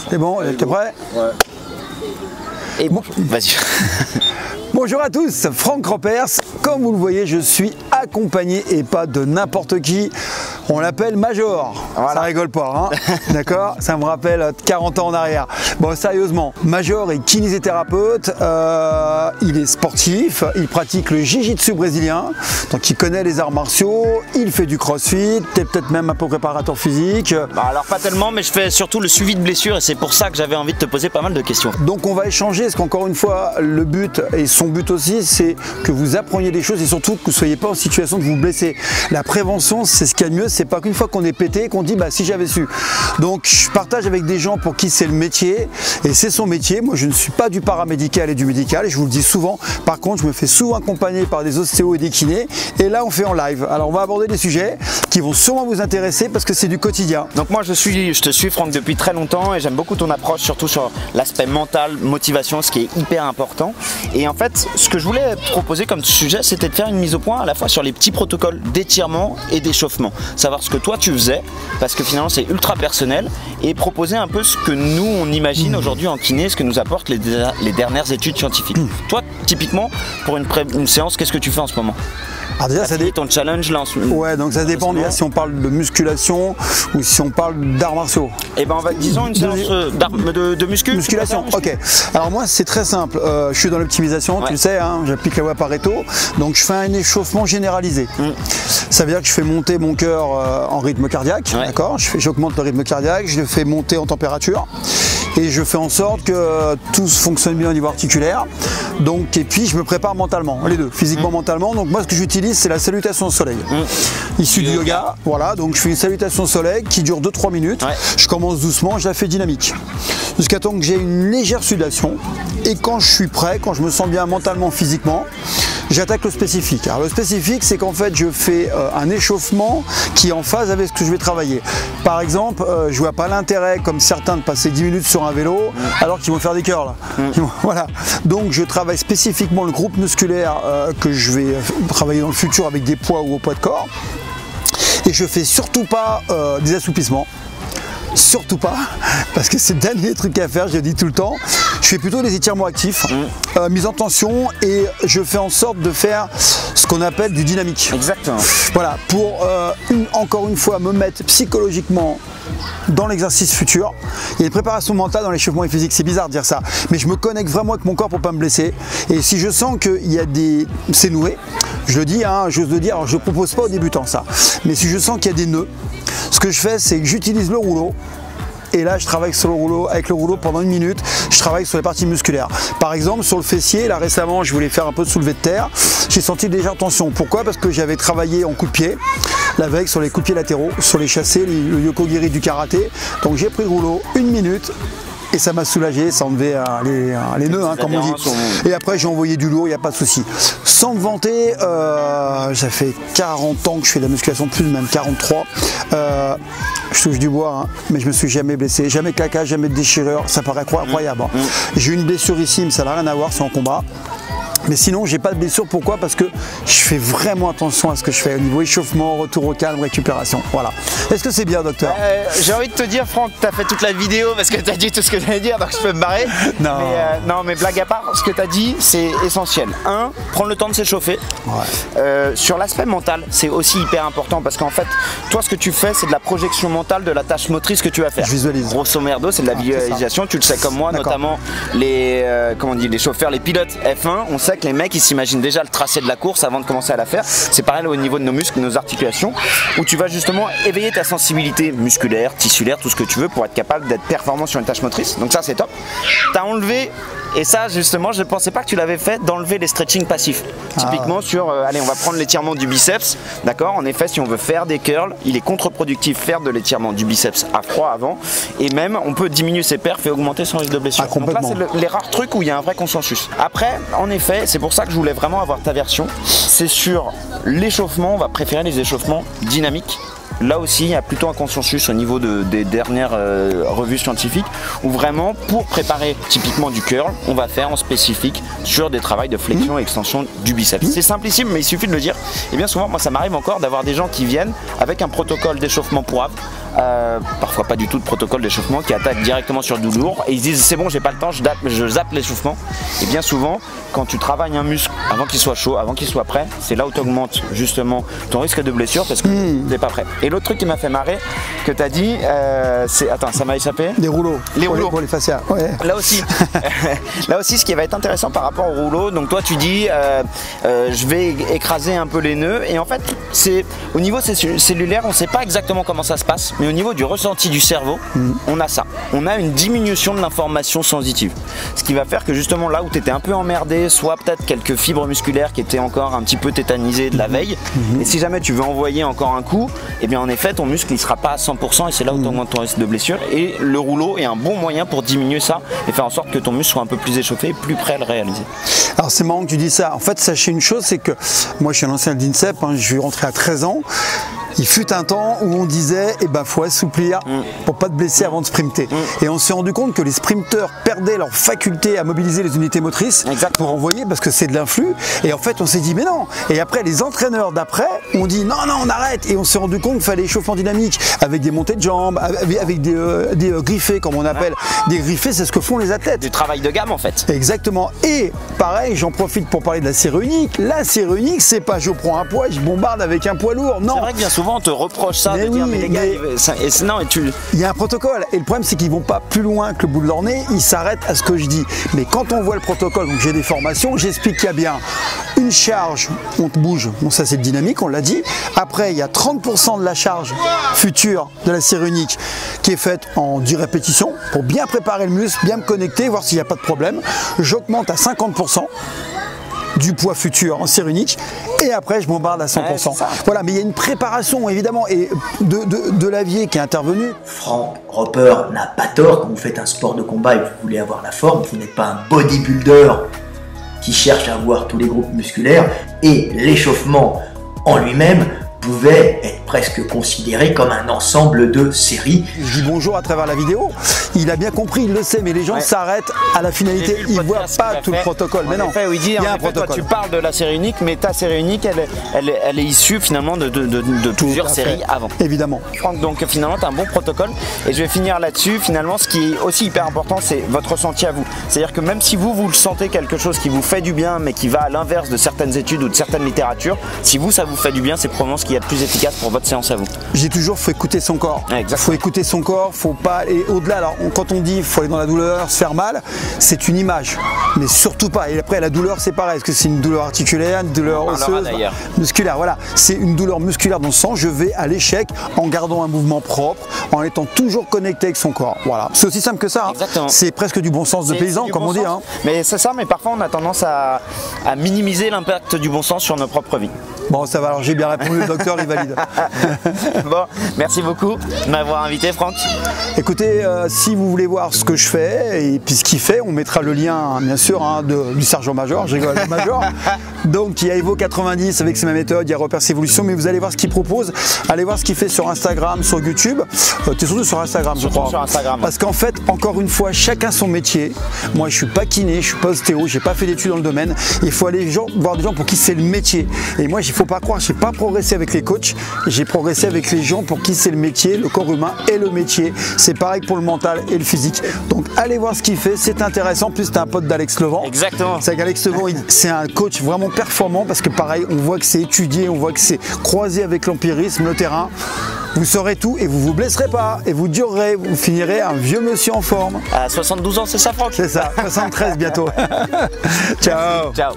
C'est bon, t'es prêt? Ouais. Et bon, vas-y. Bonjour à tous, Franck Ropers. Comme vous le voyez, je suis accompagné et pas de n'importe qui. On l'appelle Major. Voilà. Ça rigole pas, hein. D'accord? Ça me rappelle 40 ans en arrière. Bon, sérieusement, Major est kinésithérapeute, il est sportif, il pratique le jiu-jitsu brésilien, donc il connaît les arts martiaux, il fait du crossfit, peut-être même un peu préparateur physique. Bah alors pas tellement, mais je fais surtout le suivi de blessures et c'est pour ça que j'avais envie de te poser pas mal de questions. Donc on va échanger, parce qu'encore une fois, le but, et son but aussi, c'est que vous appreniez des choses et surtout que vous ne soyez pas en situation de vous blesser. La prévention, c'est ce qu'il y a de mieux, c'est pas qu'une fois qu'on est pété qu'on dit bah si j'avais su. Donc je partage avec des gens pour qui c'est le métier et c'est son métier. Moi je ne suis pas du paramédical et du médical et je vous le dis souvent. Par contre je me fais souvent accompagner par des ostéos et des kinés et là on fait en live. Alors on va aborder des sujets qui vont sûrement vous intéresser parce que c'est du quotidien. Donc moi je te suis Franck depuis très longtemps et j'aime beaucoup ton approche surtout sur l'aspect mental, motivation, ce qui est hyper important. Et en fait ce que je voulais te proposer comme sujet c'était de faire une mise au point à la fois sur les petits protocoles d'étirement et d'échauffement. Savoir ce que toi tu faisais parce que finalement c'est ultra personnel et proposer un peu ce que nous on imagine aujourd'hui en kiné, ce que nous apportent les dernières études scientifiques. Toi typiquement pour une séance qu'est-ce que tu fais en ce moment? Alors déjà, ça dépend ton challenge là en ce moment. Ouais, donc ça dépend déjà si on parle de musculation ou si on parle d'arts martiaux. Et ben on va disons une séance de musculation. Ok. Alors moi c'est très simple. Je suis dans l'optimisation, tu le sais, hein, j'applique la loi Pareto. Donc je fais un échauffement généralisé. Ça veut dire que je fais monter mon cœur en rythme cardiaque, d'accord. J'augmente le rythme cardiaque, je le fais monter en température et je fais en sorte que tout fonctionne bien au niveau articulaire. Donc et puis je me prépare mentalement, les deux, physiquement, mentalement. Donc moi ce que j'utilise c'est la salutation au soleil, issue du yoga. Voilà, donc je fais une salutation au soleil qui dure 2-3 minutes. Je commence doucement, je la fais dynamique jusqu'à temps que j'ai une légère sudation. Et quand je suis prêt, quand je me sens bien mentalement, physiquement, j'attaque le spécifique. Alors le spécifique, c'est qu'en fait, je fais un échauffement qui est en phase avec ce que je vais travailler. Par exemple, je vois pas l'intérêt, comme certains, de passer 10 minutes sur un vélo alors qu'ils vont faire des curls. Voilà. Donc je travaille spécifiquement le groupe musculaire que je vais travailler dans le futur avec des poids ou au poids de corps. Et je fais surtout pas des assouplissements. Surtout pas, parce que c'est le dernier truc à faire, je le dis tout le temps. Je fais plutôt des étirements actifs, mise en tension, et je fais en sorte de faire ce qu'on appelle du dynamique. Exactement. Voilà, pour encore une fois me mettre psychologiquement dans l'exercice futur. Il y a une préparation mentale dans l'échauffement et physique, c'est bizarre de dire ça, mais je me connecte vraiment avec mon corps pour pas me blesser. Et si je sens qu'il y a des... c'est noué, je le dis, hein, j'ose le dire, alors je ne propose pas aux débutants ça, mais si je sens qu'il y a des nœuds, ce que je fais, c'est que j'utilise le rouleau. Et là, je travaille sur le rouleau, avec le rouleau pendant 1 minute, je travaille sur les parties musculaires. Par exemple, sur le fessier, là récemment, je voulais faire un peu de soulevé de terre, j'ai senti une légère tension. Pourquoi? Parce que j'avais travaillé en coup de pied, la veille sur les coups de pied latéraux, sur les chassés, le yokogiri du karaté. Donc j'ai pris le rouleau, 1 minute. Et ça m'a soulagé, ça enlevait les nœuds, hein, comme on dit. Et après, j'ai envoyé du lourd, il n'y a pas de souci. Sans me vanter, ça fait 40 ans que je fais de la musculation, plus même 43. Je touche du bois, hein, mais je me suis jamais blessé, jamais claquage, jamais de déchirure. Ça paraît incroyable. Hein. J'ai eu une blessure ici, mais ça n'a rien à voir, c'est en combat. Mais sinon, j'ai pas de blessure. Pourquoi? Parce que je fais vraiment attention à ce que je fais au niveau échauffement, retour au calme, récupération. Voilà. Est-ce que c'est bien, docteur? J'ai envie de te dire, Franck, tu as fait toute la vidéo parce que tu as dit tout ce que tu allais dire, donc je peux me barrer. Non. Non, mais blague à part, ce que tu as dit, c'est essentiel. Prendre le temps de s'échauffer. Sur l'aspect mental, c'est aussi hyper important parce qu'en fait, toi, ce que tu fais, c'est de la projection mentale de la tâche motrice que tu vas faire. Je visualise. Grosso merdo, c'est de la visualisation. Tu le sais comme moi, notamment les chauffeurs, les pilotes F1. On sait que les mecs ils s'imaginent déjà le tracé de la course avant de commencer à la faire. C'est pareil au niveau de nos muscles, nos articulations, où tu vas justement éveiller ta sensibilité musculaire, tissulaire, tout ce que tu veux pour être capable d'être performant sur une tâche motrice. Donc ça c'est top. T'as enlevé, et ça justement je ne pensais pas que tu l'avais fait, d'enlever les stretching passifs. Typiquement sur, allez on va prendre l'étirement du biceps, d'accord. En effet si on veut faire des curls, il est contre-productif faire de l'étirement du biceps à froid avant, et même on peut diminuer ses perfs et augmenter son risque de blessure. Donc là c'est les rares trucs où il y a un vrai consensus. Après en effet c'est pour ça que je voulais vraiment avoir ta version, c'est sur l'échauffement, on va préférer les échauffements dynamiques. Là aussi, il y a plutôt un consensus au niveau des dernières revues scientifiques où vraiment, pour préparer typiquement du curl, on va faire en spécifique sur des travails de flexion et extension du biceps. C'est simplissime, mais il suffit de le dire. Et bien souvent, moi, ça m'arrive encore d'avoir des gens qui viennent avec un protocole d'échauffement pour parfois pas du tout de protocole d'échauffement, qui attaquent directement sur du lourd et ils se disent c'est bon, j'ai pas le temps, je zappe l'échauffement. Et bien souvent, quand tu travailles un muscle avant qu'il soit chaud, avant qu'il soit prêt, c'est là où tu augmentes justement ton risque de blessure parce que tu n'es pas prêt. Et l'autre truc qui m'a fait marrer, que tu as dit, c'est. Attends, ça m'a échappé. Les rouleaux. Les rouleaux. Pour les fascias. Ouais. Là aussi, ce qui va être intéressant par rapport au rouleau, donc toi tu dis, je vais écraser un peu les nœuds, et en fait, c'est au niveau cellulaire, on ne sait pas exactement comment ça se passe, mais au niveau du ressenti du cerveau, on a ça. On a une diminution de l'information sensitive. Ce qui va faire que justement là où tu étais un peu emmerdé, soit peut-être quelques fibres musculaires qui étaient encore un petit peu tétanisées de la veille, et si jamais tu veux envoyer encore un coup, et bien en effet ton muscle il sera pas à 100% et c'est là où tu augmentes ton risque de blessure, et le rouleau est un bon moyen pour diminuer ça et faire en sorte que ton muscle soit un peu plus échauffé et plus prêt à le réaliser. Alors c'est marrant que tu dis ça. En fait, sachez une chose, c'est que moi je suis un ancien de l'INSEP, je suis rentré à 13 ans. Il fut un temps où on disait faut assouplir pour pas te blesser avant de sprinter. Et on s'est rendu compte que les sprinteurs perdaient leur faculté à mobiliser les unités motrices pour envoyer parce que c'est de l'influx. Et en fait on s'est dit mais non. Et après les entraîneurs d'après ont dit non on arrête. Et on s'est rendu compte qu'il fallait échauffement dynamique avec des montées de jambes, avec des griffés comme on appelle. Des griffés, c'est ce que font les athlètes. Du travail de gamme en fait. Exactement. Et pareil, j'en profite pour parler de la série unique. La série unique, c'est pas je prends un poids, je bombarde avec un poids lourd. Non. C'est vrai que bien souvent on te reproche ça, de dire mais les gars, il y a un protocole et le problème c'est qu'ils vont pas plus loin que le bout de leur nez, ils s'arrêtent à ce que je dis. Mais quand on voit le protocole, donc j'ai des formations, j'explique qu'il y a bien une charge, on te bouge, bon ça c'est dynamique, on l'a dit. Après il y a 30% de la charge future de la série unique qui est faite en 10 répétitions pour bien préparer le muscle, bien me connecter, voir s'il n'y a pas de problème. J'augmente à 50% du poids futur en série unique et après je bombarde à 100%. Voilà, mais il y a une préparation évidemment et de Lavier qui est intervenu. Frank Roper n'a pas tort. Quand vous faites un sport de combat et que vous voulez avoir la forme, vous n'êtes pas un bodybuilder qui cherche à avoir tous les groupes musculaires, et l'échauffement en lui-même pouvait être presque considéré comme un ensemble de séries. Je dis bonjour à travers la vidéo, il a bien compris, il le sait, mais les gens s'arrêtent à la finalité, ils ne voient pas tout le protocole. Mais non, il y a un protocole. Toi, tu parles de la série unique, mais ta série unique, elle est issue finalement de plusieurs séries avant. Évidemment. Donc finalement, tu as un bon protocole, et je vais finir là-dessus. Finalement, ce qui est aussi hyper important, c'est votre ressenti à vous. C'est-à-dire que même si vous le sentez quelque chose qui vous fait du bien, mais qui va à l'inverse de certaines études ou de certaines littératures, si vous, ça vous fait du bien, c'est probablement ce qui est le plus efficace pour votre séance à vous. J'ai toujours, faut écouter son corps. Il faut écouter son corps, faut pas aller au-delà. Alors quand on dit faut aller dans la douleur, se faire mal, c'est une image, mais surtout pas. Et après la douleur c'est pareil, est-ce que c'est une douleur articulaire, une douleur osseuse, musculaire, voilà. C'est une douleur musculaire dans le sang, je vais à l'échec en gardant un mouvement propre, en étant toujours connecté avec son corps. Voilà, c'est aussi simple que ça. Hein. C'est presque du bon sens de paysan comme on dit. Hein. Mais c'est ça, mais parfois on a tendance à minimiser l'impact du bon sens sur nos propres vies. Bon, ça va, alors j'ai bien répondu, le docteur il valide. Bon, merci beaucoup de m'avoir invité, Franck. Écoutez, si vous voulez voir ce que je fais et puis ce qu'il fait, on mettra le lien, bien sûr, du sergent-major, je rigole, du major. Donc il y a Evo 90 avec ses mêmes méthodes, il y a Repères Evolution, mais vous allez voir ce qu'il propose, allez voir ce qu'il fait sur Instagram, sur YouTube. Tu es surtout sur Instagram, je crois. Sur Instagram. Parce qu'en fait, encore une fois, chacun son métier. Moi, je suis pas kiné, je suis pas ostéo, j'ai pas fait d'études dans le domaine. Il faut aller voir des gens pour qui c'est le métier. Et moi, il faut pas croire, j'ai pas progressé avec les coachs, j'ai progressé avec les gens pour qui c'est le métier, le corps humain et le métier. C'est pareil pour le mental et le physique. Donc allez voir ce qu'il fait, c'est intéressant. En plus, c'est un pote d'Alex Levent. Exactement. C'est qu'Alex Levent, c'est un coach vraiment performant parce que pareil, on voit que c'est étudié, on voit que c'est croisé avec l'empirisme, le terrain. Vous saurez tout et vous vous blesserez pas et vous durerez, vous finirez un vieux monsieur en forme. À 72 ans, c'est ça, Franck? C'est ça, 73 bientôt. Ciao. Ciao.